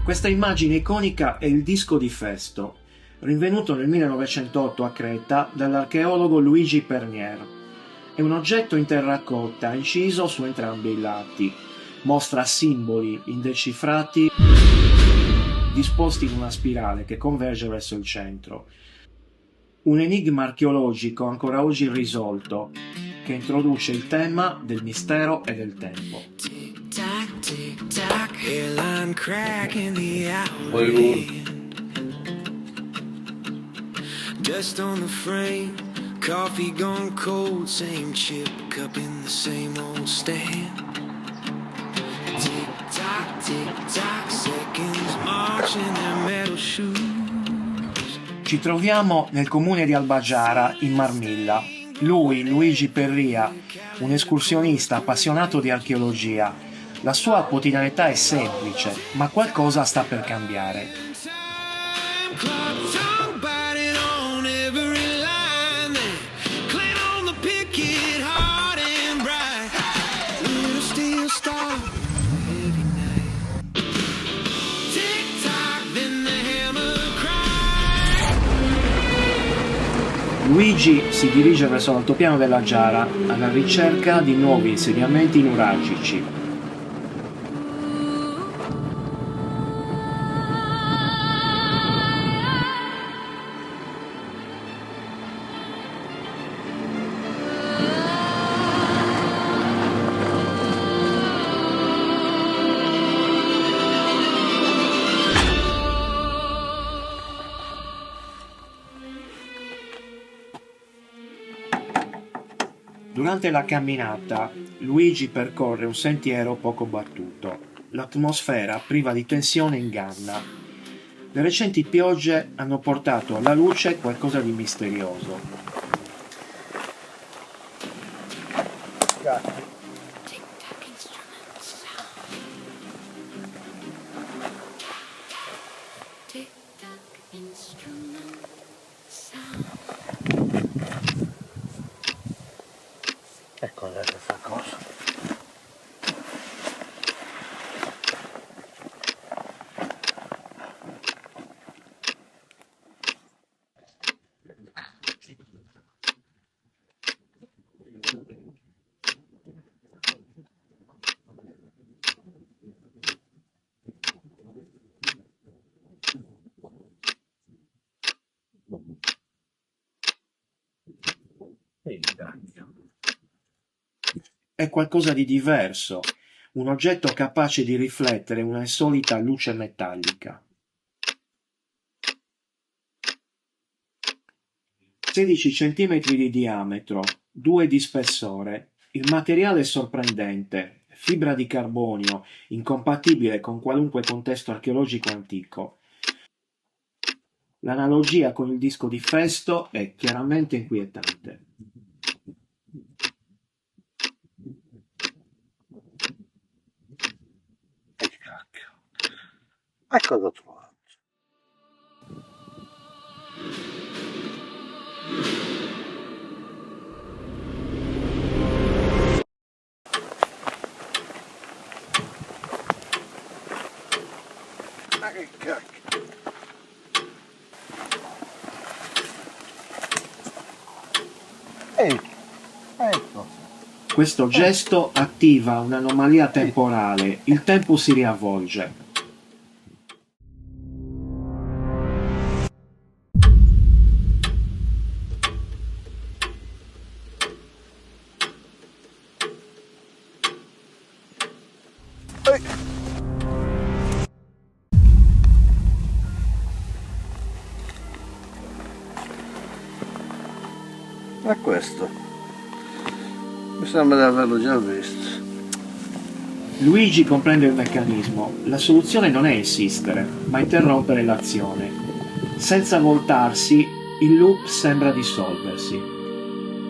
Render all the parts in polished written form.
Questa immagine iconica è il disco di Festo, rinvenuto nel 1908 a Creta dall'archeologo Luigi Pernier. È un oggetto in terracotta inciso su entrambi i lati. Mostra simboli indecifrati disposti in una spirale che converge verso il centro. Un enigma archeologico ancora oggi irrisolto, che introduce il tema del mistero e del tempo. Dust on the frame, coffee gone cold, same chip cup in the same old stand. Tick tock, seconds march in their metal shoes. Ci troviamo nel comune di Albagiara, in Marmilla. Lui, Luigi Perria, un escursionista appassionato di archeologia. La sua quotidianità è semplice, ma qualcosa sta per cambiare. Luigi si dirige verso l'altopiano della Giara alla ricerca di nuovi insediamenti nuragici. Durante la camminata, Luigi percorre un sentiero poco battuto. L'atmosfera, priva di tensione, inganna. Le recenti piogge hanno portato alla luce qualcosa di misterioso. Ecco la stessa cosa. È qualcosa di diverso, un oggetto capace di riflettere una insolita luce metallica. 16 cm di diametro, 2 di spessore. Il materiale è sorprendente, fibra di carbonio, incompatibile con qualunque contesto archeologico antico. L'analogia con il disco di Festo è chiaramente inquietante. Ecco cosa ho trovato. Ma che cacchio. Ecco. Questo gesto attiva un'anomalia temporale, il tempo si riavvolge. Ma questo mi sembra di averlo già visto. Luigi comprende il meccanismo. La soluzione non è insistere, ma interrompere l'azione. Senza voltarsi, il loop sembra dissolversi.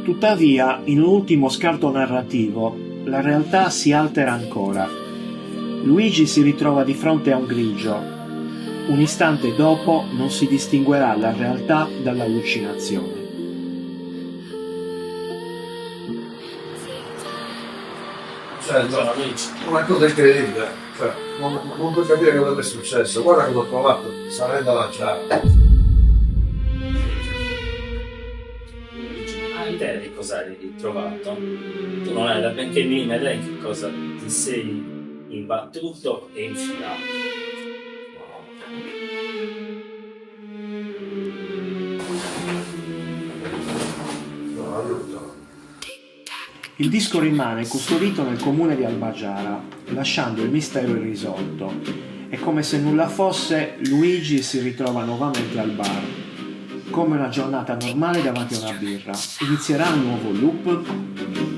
Tuttavia, in un ultimo scarto narrativo, la realtà si altera ancora. Luigi si ritrova di fronte a un grigio. Un istante dopo non si distinguerà la realtà dall'allucinazione. Cioè, Sono amici. una cosa incredibile. Cioè, non puoi capire cosa è successo. Guarda cosa ho trovato salendo la giara. Ah, idea di cosa hai trovato? Tu non hai la benché minima idea di che cosa ti sei imbattuto e infilato. No, aiuto. Il disco rimane custodito nel comune di Albagiara, lasciando il mistero irrisolto. E come se nulla fosse, Luigi si ritrova nuovamente al bar. Come una giornata normale davanti a una birra. Inizierà un nuovo loop?